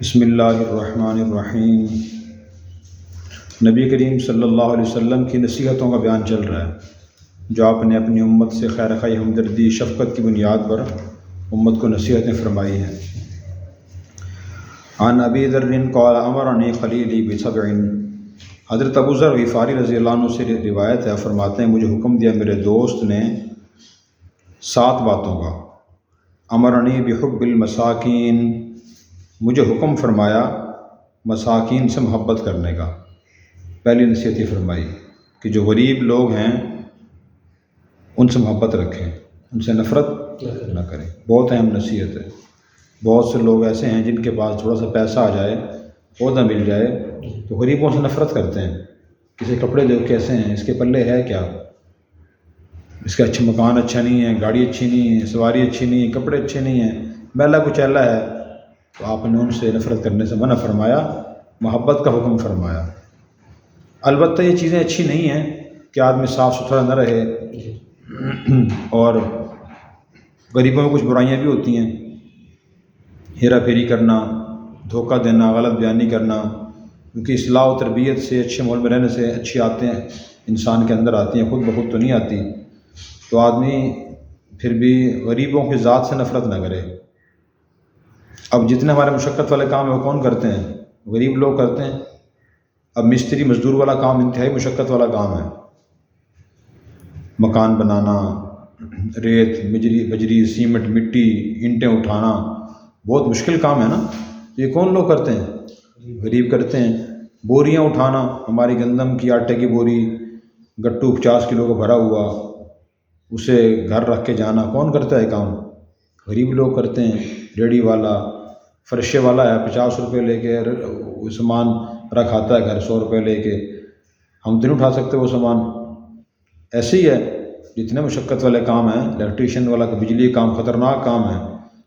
بسم اللہ الرحمن الرحیم۔ نبی کریم صلی اللہ علیہ وسلم کی نصیحتوں کا بیان چل رہا ہے، جو آپ نے اپنی امت سے خیر خواہی، ہمدردی، شفقت کی بنیاد پر امت کو نصیحتیں فرمائی ہیں۔ عن ابی ذر قال امرنی خلیلی بسبع، حضرت ابو ذر غفاری رضی اللہ عنہ سے روایت ہے، فرماتے ہیں مجھے حکم دیا میرے دوست نے 7 باتوں کا۔ امرنی بحب المساکین، مجھے حکم فرمایا مساکین سے محبت کرنے کا۔ پہلی نصیحت یہ فرمائی کہ جو غریب لوگ ہیں ان سے محبت رکھیں، ان سے نفرت نہ کریں۔ بہت اہم نصیحت ہے۔ بہت سے لوگ ایسے ہیں جن کے پاس تھوڑا سا پیسہ آ جائے، عہدہ مل جائے تو غریبوں سے نفرت کرتے ہیں۔ کسی کپڑے دیکھ کیسے ہیں، اس کے پلے ہے کیا، اس کا اچھا مکان اچھا نہیں ہے، گاڑی اچھی نہیں ہے، سواری اچھی نہیں ہے، کپڑے اچھے نہیں ہیں، میلا کچیلا ہے، تو آپ نے ان سے نفرت کرنے سے منع فرمایا، محبت کا حکم فرمایا۔ البتہ یہ چیزیں اچھی نہیں ہیں کہ آدمی صاف ستھرا نہ رہے، اور غریبوں میں کچھ برائیاں بھی ہوتی ہیں، ہیرا پھیری کرنا، دھوکہ دینا، غلط بیانی کرنا، کیونکہ اصلاح و تربیت سے، اچھے ماحول میں رہنے سے اچھی عادتیں انسان کے اندر آتی ہیں، خود بخود تو نہیں آتی۔ تو آدمی پھر بھی غریبوں کی ذات سے نفرت نہ کرے۔ اب جتنے ہمارے مشقت والے کام ہیں وہ کون کرتے ہیں؟ غریب لوگ کرتے ہیں۔ اب مستری مزدور والا کام انتہائی مشقت والا کام ہے، مکان بنانا، ریت بجری سیمنٹ مٹی اینٹیں اٹھانا بہت مشکل کام ہے نا۔ یہ کون لوگ کرتے ہیں؟ غریب کرتے ہیں۔ بوریاں اٹھانا، ہماری گندم کی آٹے کی بوری، گٹو 50 کلو کا بھرا ہوا، اسے گھر رکھ کے جانا، کون کرتا ہے کام؟ غریب لوگ کرتے ہیں۔ ریڑھی والا، فرشے والا ہے، 50 روپے لے کے سامان رکھاتا ہے گھر، 100 روپے لے کے، ہم تو نہیں اٹھا سکتے وہ سامان۔ ایسے ہی ہے جتنے مشقت والے کام ہیں، الیکٹریشین والا بجلی کام خطرناک کام ہے،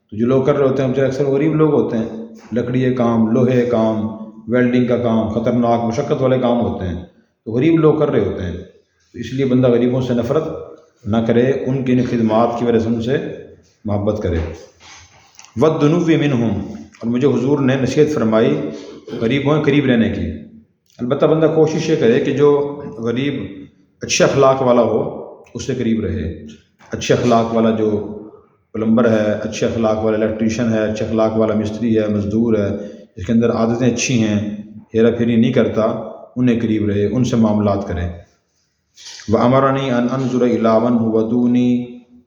تو جو لوگ کر رہے ہوتے ہیں ہم اکثر غریب لوگ ہوتے ہیں۔ لکڑی کام، لوہے کام، ویلڈنگ کا کام خطرناک مشقت والے کام ہوتے ہیں، تو غریب لوگ کر رہے ہوتے ہیں۔ تو اس لیے بندہ غریبوں سے نفرت نہ کرے، ان کی خدمات کی وجہ سے ان سے محبت کرے۔ وَالدُّنُوِّ مِنْهُمْ، اور مجھے حضور نے نصیحت فرمائی غریبوں کے قریب رہنے کی۔ البتہ بندہ کوشش یہ کرے کہ جو غریب اچھے اخلاق والا ہو اس سے قریب رہے۔ اچھے اخلاق والا جو پلمبر ہے، اچھے اخلاق والا الیکٹریشین ہے، اچھے اخلاق والا مستری ہے، مزدور ہے، جس کے اندر عادتیں اچھی ہیں، ہیرا پھیری نہیں کرتا، انہیں قریب رہے، ان سے معاملات کریں۔ وَأَمَرَنِي أَنْ أَنْظُرَ إِلَىٰ مَنْ هُوَ دُونِي،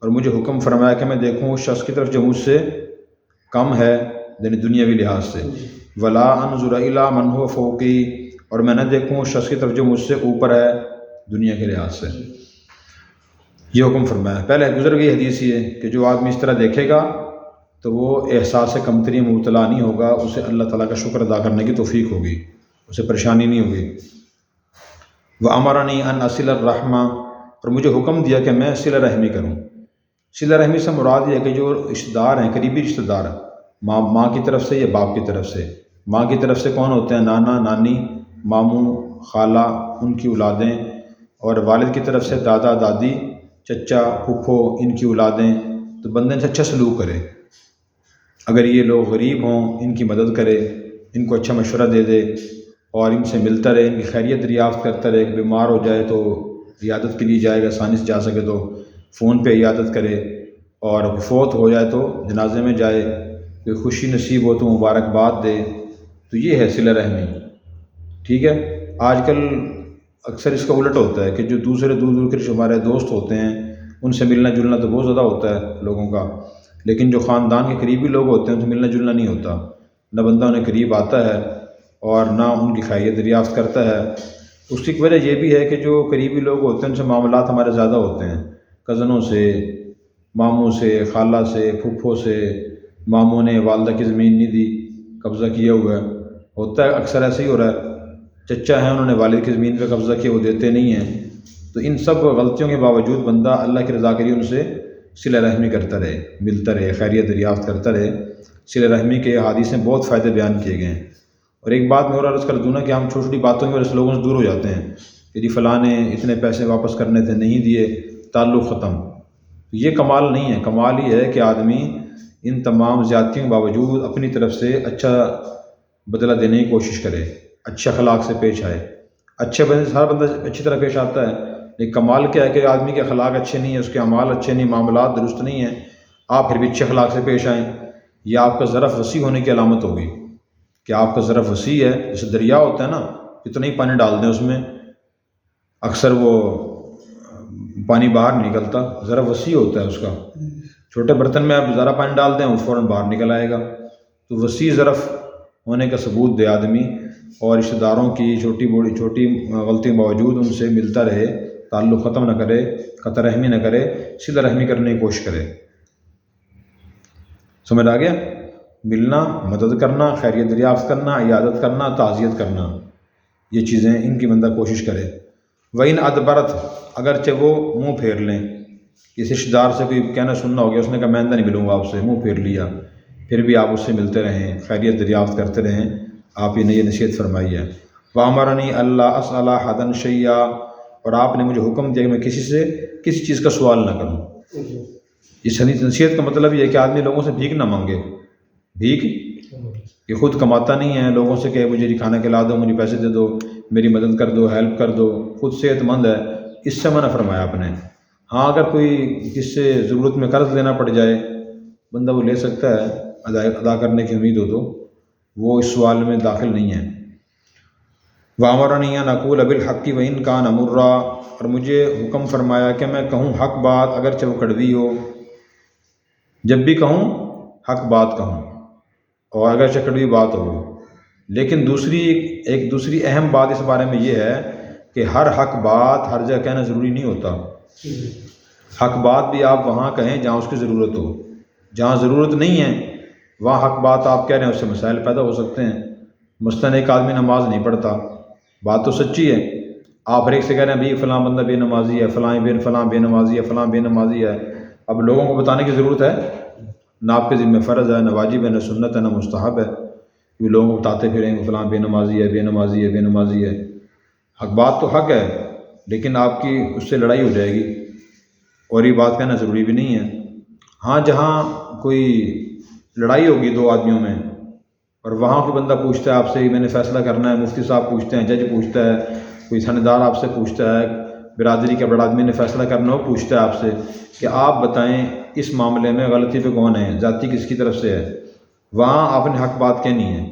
اور مجھے حکم فرمایا کہ میں دیکھوں اس شخص کی طرف جو مجھ سے کم ہے، یعنی دنیاوی لحاظ سے۔ وَلَا أَنْظُرَ إِلَىٰ مَنْ هُوَ فَوْقِي، اور میں نہ دیکھوں اس شخص کی طرف جو مجھ سے اوپر ہے دنیا کے لحاظ سے۔ یہ حکم فرمایا۔ پہلے گزر گئی حدیث یہ کہ جو آدمی اس طرح دیکھے گا تو وہ احساس کمتری میں مبتلا نہیں ہوگا، اسے اللہ تعالیٰ کا شکر ادا کرنے کی توفیق ہوگی، اسے پریشانی نہیں ہوگی۔ وَأَمَرَنِي أَنْ أَصِلَ الرَّحْمَ، اور مجھے حکم دیا کہ میں صلہ رحمی کروں۔ صلہ رحمی سے مراد یہ ہے کہ جو رشتہ دار ہیں، قریبی رشتہ دار، ماں کی طرف سے یا باپ کی طرف سے۔ ماں کی طرف سے کون ہوتے ہیں؟ نانا، نانی، ماموں، خالہ، ان کی اولادیں، اور والد کی طرف سے دادا، دادی، چچا، پھپھو، ان کی اولادیں۔ تو بندے سے اچھا سلوک کرے۔ اگر یہ لوگ غریب ہوں ان کی مدد کرے، ان کو اچھا مشورہ دے دے، اور ان سے ملتا رہے، ان کی خیریت دریافت کرتا رہے۔ بیمار ہو جائے تو عیادت کے لیے جائے گا، آسانی سے جا سکے تو فون پہ عیادت کرے، اور فوت ہو جائے تو جنازے میں جائے، کوئی خوشی نصیب ہو تو مبارکباد دے۔ تو یہ ہے صلہ رحمی، ٹھیک ہے۔ آج کل اکثر اس کا الٹ ہوتا ہے کہ جو دوسرے دور دور کے ہمارے دوست ہوتے ہیں ان سے ملنا جلنا تو بہت زیادہ ہوتا ہے لوگوں کا، لیکن جو خاندان کے قریبی لوگ ہوتے ہیں ان سے ملنا جلنا نہیں ہوتا، نہ بندہ انہیں قریب آتا ہے اور نہ ان کی خیریت دریافت کرتا ہے۔ اس کی وجہ یہ بھی ہے کہ جو قریبی لوگ ہوتے ہیں ان سے معاملات ہمارے زیادہ ہوتے ہیں، کزنوں سے، ماموں سے، خالہ سے، پھپھو سے۔ ماموں نے والدہ کی زمین نہیں دی، قبضہ کیا ہوا ہے، ہوتا ہے اکثر ایسے ہی ہو رہا ہے۔ چچا ہیں، انہوں نے والد کی زمین پہ قبضہ کیا، وہ دیتے نہیں ہیں۔ تو ان سب غلطیوں کے باوجود بندہ اللہ کی رضا کے لیے ان سے صلہ رحمی کرتا رہے، ملتا رہے، خیریت دریافت کرتا رہے۔ صلہ رحمی کے حدیث میں بہت فائدے بیان کیے گئے ہیں۔ اور ایک بات میں اور عرض کر دوں نا کہ ہم چھوٹی چھوٹی باتوں کی وجہ سے لوگوں سے دور ہو جاتے ہیں کہ جی فلاں نے اتنے پیسے واپس کرنے تھے، نہیں دیے، تعلق ختم۔ یہ کمال نہیں ہے۔ کمال یہ ہے کہ آدمی ان تمام زیادتیوں کے باوجود اپنی طرف سے اچھا بدلہ دینے کی کوشش کرے، اچھے اخلاق سے پیش آئے۔ اچھے بندے سے ہر بندہ اچھی طرح پیش آتا ہے، لیکن کمال کیا ہے کہ آدمی کے اخلاق اچھے نہیں ہیں، اس کے اعمال اچھے نہیں، معاملات درست نہیں ہیں، آپ پھر بھی اچھے اخلاق سے پیش آئیں، یہ آپ کا ظرف وسیع ہونے کی علامت ہوگی کہ آپ کا ظرف وسیع ہے۔ جیسے دریا ہوتا ہے نا، اتنا ہی پانی ڈال دیں اس میں، اکثر وہ پانی باہر نہیں نکلتا، ظرف وسیع ہوتا ہے اس کا۔ چھوٹے برتن میں آپ زیادہ پانی ڈال دیں وہ فوراً باہر نکل آئے گا۔ تو وسیع ظرف ہونے کا ثبوت دے آدمی، اور رشتہ داروں کی چھوٹی غلطی کے باوجود ان سے ملتا رہے، تعلق ختم نہ کرے، قطع رحمی نہ کرے، صلہ رحمی کرنے کی کوشش کرے۔ سمجھ آ گیا؟ ملنا، مدد کرنا، خیریت دریافت کرنا، عیادت کرنا، تعزیت کرنا، یہ چیزیں ان کی بندہ کوشش کرے۔ وَإِنْ أَدْبَرَتْ، اگرچہ وہ منہ پھیر لیں، کسی رشتہ دار سے کوئی کہنا سننا ہو گیا، اس نے کہا میں نہیں ملوں گا آپ سے، منہ پھیر لیا، پھر بھی آپ اس سے ملتے رہیں، خیریت دریافت کرتے رہیں، آپ یہ نصیحت فرمائی ہے۔ وَأَمَرَنِي أَلَّا أَسْأَلَ أَحَدًا شَيْئًا، اور آپ نے مجھے حکم دیا کہ میں کسی سے کسی چیز کا سوال نہ کروں۔ اس نصیحت کا مطلب یہ ہے کہ آدمی لوگوں سے بھیک نہ مانگے، بھیک یہ خود کماتا نہیں ہے، لوگوں سے کہ مجھے کھانا کھلا دو، مجھے پیسے دے دو، میری مدد کر دو، ہیلپ کر دو، خود صحت مند ہے، اس سے منع فرمایا آپ نے۔ ہاں اگر کوئی کس سے ضرورت میں قرض لینا پڑ جائے، بندہ وہ لے سکتا ہے، ادا کرنے کی امید ہو تو وہ اس سوال میں داخل نہیں ہے۔ وَأَمَرَنِي أَنْ أَقُولَ بِالْحَقِّ وَإِنْ كَانَ مُرًّا، اور مجھے حکم فرمایا کہ میں کہوں حق بات اگرچہ وہ کڑوی ہو، جب بھی کہوں حق بات کہوں اور اگرچہ کڑوی بات ہو۔ لیکن ایک دوسری اہم بات اس بارے میں یہ ہے کہ ہر حق بات ہر جگہ کہنا ضروری نہیں ہوتا۔ حق بات بھی آپ وہاں کہیں جہاں اس کی ضرورت ہو، جہاں ضرورت نہیں ہے وہاں حق بات آپ کہہ رہے ہیں، اس سے مسائل پیدا ہو سکتے ہیں۔ مثلاً ایک آدمی نماز نہیں پڑھتا، بات تو سچی ہے، آپ ہر ایک سے کہہ رہے ہیں بھائی فلاں بندہ بے نمازی ہے، فلاں بے نمازی ہے، فلاں بے نمازی ہے، اب لوگوں کو بتانے کی ضرورت ہے؟ نہ آپ کے ذمہ فرض ہے، نہ واجب ہے، نہ سنت ہے، نہ مستحب ہے کہ لوگوں کو بتاتے پھریں کہ فلاں بے نمازی ہے، بے نمازی ہے، بے نمازی ہے۔ حق بات تو حق ہے، لیکن آپ کی اس سے لڑائی ہو جائے گی، اور یہ بات کہنا ضروری بھی نہیں ہے۔ ہاں جہاں کوئی لڑائی ہوگی دو آدمیوں میں، اور وہاں کوئی بندہ پوچھتا ہے آپ سے میں نے فیصلہ کرنا ہے، مفتی صاحب پوچھتے ہیں، جج پوچھتا ہے، کوئی تھانے آپ سے پوچھتا ہے، برادری کا بڑا آدمی نے فیصلہ کرنا ہو پوچھتا ہے آپ سے کہ آپ بتائیں اس معاملے میں غلطی پہ کون ہے، ذاتی کس کی طرف سے ہے، وہاں آپ نے حق بات کہنی ہے۔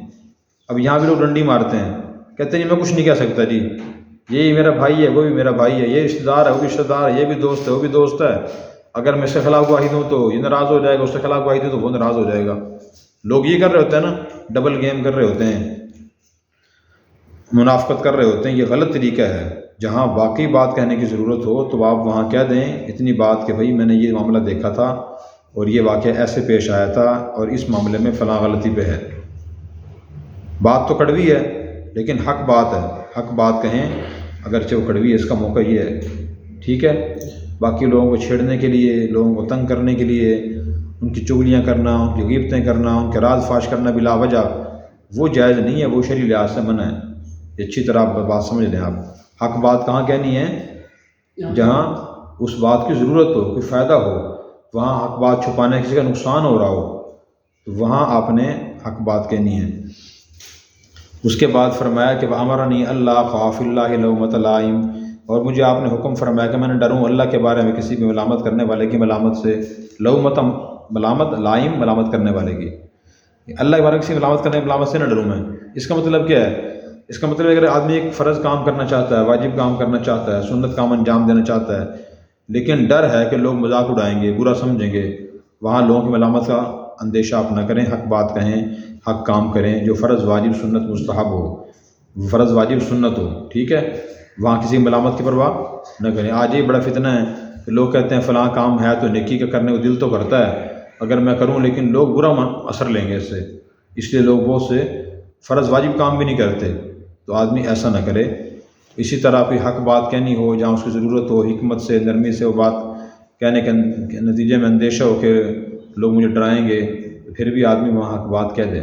اب یہاں بھی لوگ ڈنڈی مارتے ہیں، کہتے ہیں جی میں کچھ نہیں کہہ سکتا جی، یہ میرا بھائی ہے، وہ بھی میرا بھائی ہے، یہ رشتہ دار ہے، وہ بھی رشتہ دار ہے، یہ بھی دوست ہے، وہ بھی دوست ہے، اگر میں اس کے خلاف گواہی دوں تو یہ ناراض ہو جائے گا، اس کے خلاف گواہی دوں تو وہ ناراض ہو جائے گا۔ لوگ یہ کر رہے ہوتے ہیں نا، ڈبل گیم کر رہے ہوتے ہیں، منافقت کر رہے ہوتے ہیں، یہ غلط طریقہ ہے۔ جہاں واقعی بات کہنے کی ضرورت ہو تو آپ وہاں کہہ دیں اتنی بات کہ بھائی میں نے یہ معاملہ دیکھا تھا اور یہ واقعہ ایسے پیش آیا تھا اور اس معاملے میں فلاں غلطی پہ ہے۔ بات تو کڑوی ہے لیکن حق بات ہے، حق بات کہیں اگرچہ وہ کڑوی ہے، اس کا موقع یہ ہے، ٹھیک ہے۔ باقی لوگوں کو چھیڑنے کے لیے، لوگوں کو تنگ کرنے کے لیے، ان کی چغلیاں کرنا، ان کی غیبتیں کرنا، ان کے راز فاش کرنا بلا وجہ، وہ جائز نہیں ہے، وہ شرعی لحاظ سے منع ہے۔ یہ اچھی طرح بات سمجھ لیں آپ۔ حق بات کہاں کہنی ہے؟ جہاں اس بات کی ضرورت ہو، کوئی فائدہ ہو، وہاں حق بات چھپانے کسی کا نقصان ہو رہا ہو تو وہاں آپ نے حق بات کہنی ہے۔ اس کے بعد فرمایا کہ وَأَمَرَنِي أَلَّا أَخَافَ فِي اللَّهِ لَوْمَةَ لَائِمٍ، اور مجھے آپ نے حکم فرمایا کہ میں نے ڈروں اللہ کے بارے میں کسی بھی ملامت کرنے والے کی ملامت سے۔ لومت ملامت، لائم ملامت کرنے والے کی، اللہ کے بارے میں کسی ملامت سے نہ ڈروں میں۔ اس کا مطلب کیا ہے؟ اس کا مطلب اگر آدمی ایک فرض کام کرنا چاہتا ہے، واجب کام کرنا چاہتا ہے، سنت کام انجام دینا چاہتا ہے، لیکن ڈر ہے کہ لوگ مذاق اڑائیں گے، برا سمجھیں گے، وہاں لوگوں کی ملامت کا اندیشہ آپ نہ کریں، حق بات کہیں، حق کام کریں، جو فرض واجب سنت مستحب ہو، فرض واجب سنت ہو، ٹھیک ہے، وہاں کسی ملامت کی پرواہ نہ کریں۔ آج یہ بڑا فتنہ ہے کہ لوگ کہتے ہیں فلاں کام ہے تو نیکی کا کرنے کو دل تو کرتا ہے اگر میں کروں، لیکن لوگ برا اثر لیں گے اس سے، اس لیے لوگ بہت سے فرض واجب کام بھی نہیں کرتے، تو آدمی ایسا نہ کرے۔ اسی طرح کوئی حق بات کہنی ہو جہاں اس کی ضرورت ہو، حکمت سے، نرمی سے وہ بات کہنے کے نتیجے میں اندیشہ ہو کہ لوگ مجھے ڈرائیں گے، پھر بھی آدمی وہاں حق بات کہہ دے۔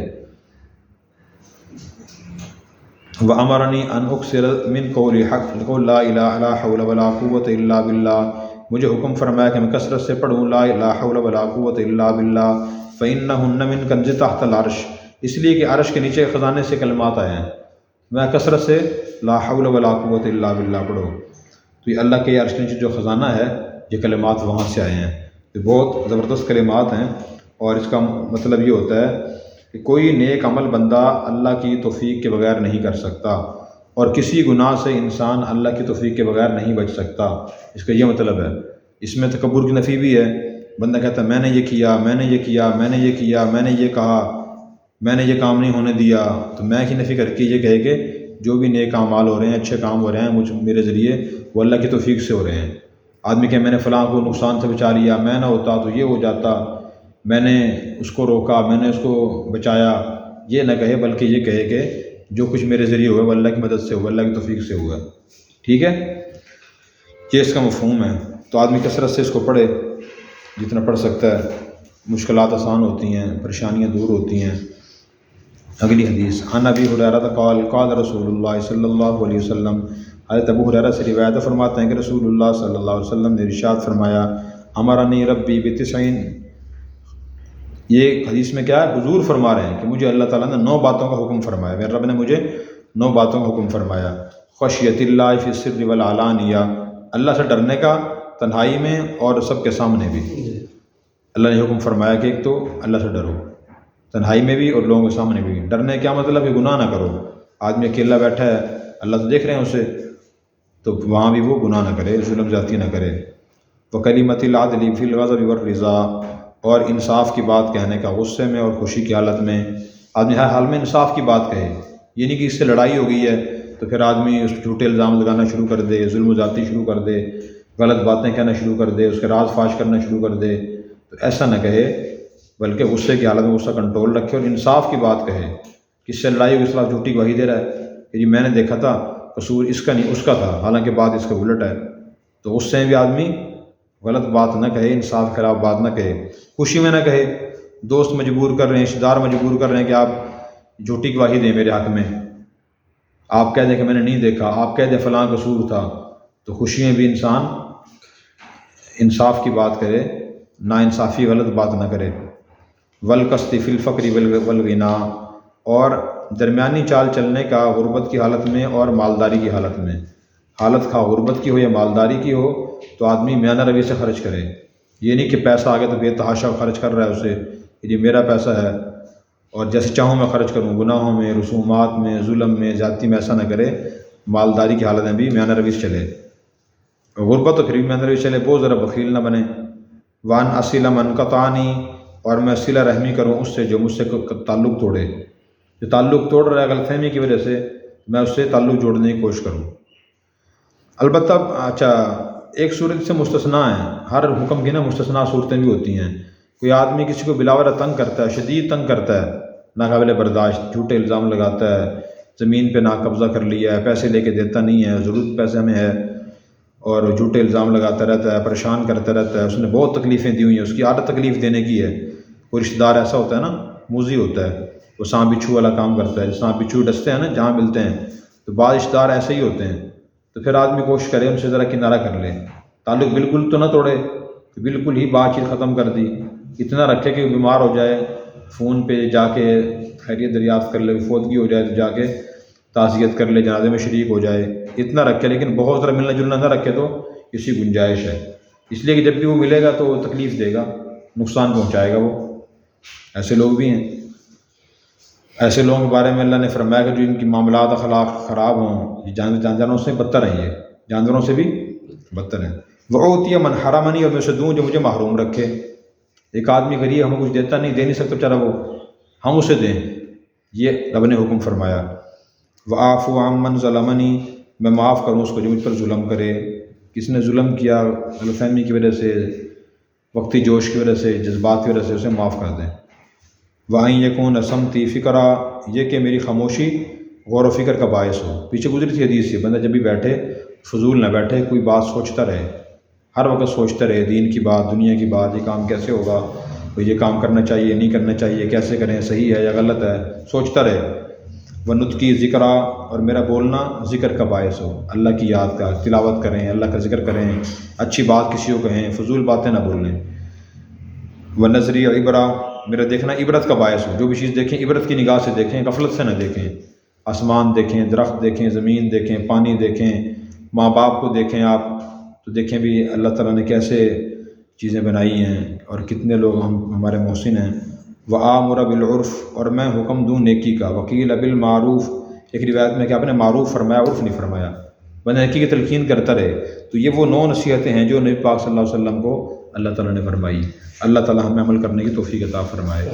وَأَمَرَنِي أَنْ أُكْثِرَ مِنْ قَوْلِ حَقٍّ لَا إِلَٰهَ لَا حَوْلَ وَلَا قُوَّةَ إِلَّا بِاللَّهِ، مجھے حکم فرمایا کہ میں کثرت سے پڑھوں لا حول ولا قوت الا باللہ، فإنہن من کنز تحت العرش، اس لیے کہ عرش کے نیچے خزانے سے کلمات آئے ہیں، میں کثرت سے لا حول ولا قوت الا باللہ پڑھو، تو یہ اللہ کے عرش کے نیچے جو خزانہ ہے یہ کلمات وہاں سے آئے ہیں۔ یہ بہت زبردست کلمات ہیں، اور اس کا مطلب یہ ہوتا ہے کہ کوئی نیک عمل بندہ اللہ کی توفیق کے بغیر نہیں کر سکتا، اور کسی گناہ سے انسان اللہ کی توفیق کے بغیر نہیں بچ سکتا۔ اس کا یہ مطلب ہے۔ اس میں تکبر کی نفی بھی ہے، بندہ کہتا ہے میں نے یہ کیا، میں نے یہ کیا، میں نے یہ کیا، میں نے یہ کہا، میں نے یہ کام نہیں ہونے دیا، تو میں کی نفی کر کے یہ کہے کہ جو بھی نیک اعمال ہو رہے ہیں، اچھے کام ہو رہے ہیں میرے ذریعے، وہ اللہ کی توفیق سے ہو رہے ہیں۔ آدمی کہ میں نے فلاں کو نقصان سے بچا لیا، میں نہ ہوتا تو یہ ہو جاتا، میں نے اس کو روکا، میں نے اس کو بچایا، یہ نہ کہے، بلکہ یہ کہے کہ جو کچھ میرے ذریعے ہوا وہ اللہ کی مدد سے ہوا، اللہ کی توفیق سے ہوا۔ ٹھیک ہے، یہ اس کا مفہوم ہے۔ تو آدمی کثرت سے اس کو پڑھے جتنا پڑھ سکتا ہے، مشکلات آسان ہوتی ہیں، پریشانیاں دور ہوتی ہیں۔ اگلی حدیث، عن ابی ہریرہ قال قال رسول اللہ صلی اللہ علیہ وسلم، حضرت ابو ہریرہ سے روایت فرماتے ہیں کہ رسول اللہ صلی اللہ علیہ وسلم نے ارشاد فرمایا، امرنی ربی بتسعین، یہ حدیث میں کیا ہے، حضور فرما رہے ہیں کہ مجھے اللہ تعالیٰ نے 9 باتوں کا حکم فرمایا، میرے رب نے مجھے 9 باتوں کا حکم فرمایا۔ خشیت اللہ فی السر والعلانیہ، اللہ سے ڈرنے کا تنہائی میں اور سب کے سامنے بھی۔ اللہ نے حکم فرمایا کہ ایک تو اللہ سے ڈرو، تنہائی میں بھی اور لوگوں کے سامنے بھی۔ ڈرنے کیا مطلب ہے، گناہ نہ کرو۔ آدمی اکیلا بیٹھا ہے، اللہ تو دیکھ رہے ہیں اسے، تو وہاں بھی وہ گناہ نہ کرے، ظلم زیادتی نہ کرے۔ وکلمۃ العدل فی الغضب والرضا، اور انصاف کی بات کہنے کا غصے میں اور خوشی کی حالت میں۔ آدمی ہر حال میں انصاف کی بات کہے، یہ نہیں کہ اس سے لڑائی ہو گئی ہے تو پھر آدمی اس جھوٹے الزام لگانا شروع کر دے، ظلم و زیادتی شروع کر دے، غلط باتیں کہنا شروع کر دے، اس کے راز فاش کرنا شروع کر دے، تو ایسا نہ کہے، بلکہ غصے کی حالت میں غصہ کنٹرول رکھے اور انصاف کی بات کہے۔ کس سے لڑائی ہوئی، اس خلاف جھوٹی گواہی دے رہا ہے کہ جی میں نے دیکھا تھا، قصور اس کا نہیں اس کا تھا، حالانکہ بات اس کا الٹ ہے، تو اس سے بھی آدمی غلط بات نہ کہے، انصاف کے خلاف بات نہ کہے۔ خوشی میں نہ کہے، دوست مجبور کر رہے ہیں، رشتہ دار مجبور کر رہے ہیں کہ آپ جھوٹی گواہی دیں میرے حق میں، آپ کہہ دیں کہ میں نے نہیں دیکھا، آپ کہہ دیں فلاں قصور تھا، تو خوشی میں بھی انسان انصاف کی بات کرے، نا انصافی غلط بات نہ کرے۔ والقسط فی الفقر والغنا، اور درمیانی چال چلنے کا غربت کی حالت میں اور مالداری کی حالت میں۔ حالت خواہ غربت کی ہو یا مالداری کی ہو تو آدمی میانہ روی سے خرچ کرے، یہ نہیں کہ پیسہ آ گیا تو بے تحاشا خرچ کر رہا ہے اسے کہ یہ میرا پیسہ ہے اور جیسے چاہوں میں خرچ کروں، گناہوں میں، رسومات میں، ظلم میں، زیادتی میں ایسا نہ کرے۔ مالداری کی حالت میں بھی میانہ روی سے چلے، غربت تو پھر بھی میانہ روی سے چلے، بہت ذرا بخیل نہ بنے۔ وان اصل من قطعنی، اور میں صلہ رحمی کروں اس سے جو مجھ سے تعلق توڑے، جو تعلق توڑ رہا ہے غلط فہمی کی وجہ سے، میں اس سے تعلق جوڑنے کی کوشش کروں۔ البتہ ایک صورت سے مستثنیٰ ہیں، ہر حکم کی نا مستثنیٰ صورتیں بھی ہوتی ہیں۔ کوئی آدمی کسی کو بلا وجہ تنگ کرتا ہے، شدید تنگ کرتا ہے، ناقابل برداشت، جھوٹے الزام لگاتا ہے، زمین پہ نا قبضہ کر لیا ہے، پیسے لے کے دیتا نہیں ہے، ضرورت پیسے میں ہے اور جھوٹے الزام لگاتا رہتا ہے، پریشان کرتا رہتا ہے، اس نے بہت تکلیفیں دی ہوئی ہیں، اس کی عادت تکلیف دینے کی ہے۔ کوئی رشتہ دار ایسا ہوتا ہے نا، موذی ہوتا ہے، وہ سانپ بچھو والا کام کرتا ہے، سانپ بچھو ڈستے ہیں نا جہاں ملتے ہیں، تو بعض رشتہ دار ایسے ہی ہوتے ہیں، تو پھر آدمی کوشش کرے ان سے ذرا کنارہ کر لے، تعلق بالکل تو نہ توڑے کہ بالکل ہی بات چیت ختم کر دی، اتنا رکھے کہ بیمار ہو جائے، فون پہ جا کے خیریت دریافت کر لے، فوتگی ہو جائے تو جا کے تعزیت کر لے، جنازے میں شریک ہو جائے، اتنا رکھے، لیکن بہت ذرا ملنا جلنا نہ رکھے تو اسی گنجائش ہے۔ اس لیے کہ جب بھی وہ ملے گا تو وہ تکلیف دے گا، نقصان پہنچائے گا، وہ ایسے لوگ بھی ہیں۔ ایسے لوگوں کے بارے میں اللہ نے فرمایا کہ جو ان کی معاملات اخلاق خراب ہوں، یہ جانوروں سے بدتر ہیں، یہ جانوروں سے بھی بدتر ہیں۔ وَأُوتِيَ مَنْ حَرَمَنِي، اور میں اسے دوں جو مجھے محروم رکھے۔ ایک آدمی غریب ہمیں کچھ دیتا نہیں، دے نہیں سکتا بیچارہ، وہ ہم اسے دیں، یہ رب نے حکم فرمایا۔ وَأَعْفُ عَمَّنْ ظَلَمَنِي، میں معاف کروں اس کو جو مجھ پر ظلم کرے۔ کس نے ظلم کیا غلط فہمی کی وجہ سے، وقتی جوش کی وجہ سے، جذبات کی وجہ سے، اسے معاف کر دیں۔ وَأَن يَكُونَ صَمْتِي فِكْرًا، یہ کہ میری خاموشی غور و فکر کا باعث ہو۔ پیچھے گزری تھی حدیث سے، بندہ جب بھی بیٹھے فضول نہ بیٹھے، کوئی بات سوچتا رہے، ہر وقت سوچتا رہے، دین کی بات، دنیا کی بات، یہ کام کیسے ہوگا، یہ کام کرنا چاہیے نہیں کرنا چاہیے، کیسے کریں، صحیح ہے یا غلط ہے، سوچتا رہے۔ وَنُطْقِي ذِكْرًا، اور میرا بولنا ذکر کا باعث ہو، اللہ کی یاد کا، تلاوت کریں، اللہ کا ذکر کریں، اچھی بات کسی کو کہیں، فضول باتیں نہ بولیں۔ وَنَذْرِي عِبْرًا، میرا دیکھنا عبرت کا باعث ہو. جو بھی چیز دیکھیں عبرت کی نگاہ سے دیکھیں، غفلت سے نہ دیکھیں. آسمان دیکھیں، درخت دیکھیں، زمین دیکھیں، پانی دیکھیں، ماں باپ کو دیکھیں آپ تو دیکھیں بھی اللہ تعالیٰ نے کیسے چیزیں بنائی ہیں اور کتنے لوگ ہمارے محسن ہیں. وآمر بالعرف، اور میں حکم دوں نیکی کا. وقیل بالمعروف، ایک روایت میں کہ آپ نے معروف فرمایا، عرف نہیں فرمایا. بندہ نیکی کی تلقین کرتا رہے. تو یہ وہ 9 نصیحتیں ہیں جو نبی پاک صلی اللہ علیہ وسلم کو اللہ تعالیٰ نے فرمائی. اللہ تعالیٰ ہمیں عمل کرنے کی توفیق عطا فرمائے.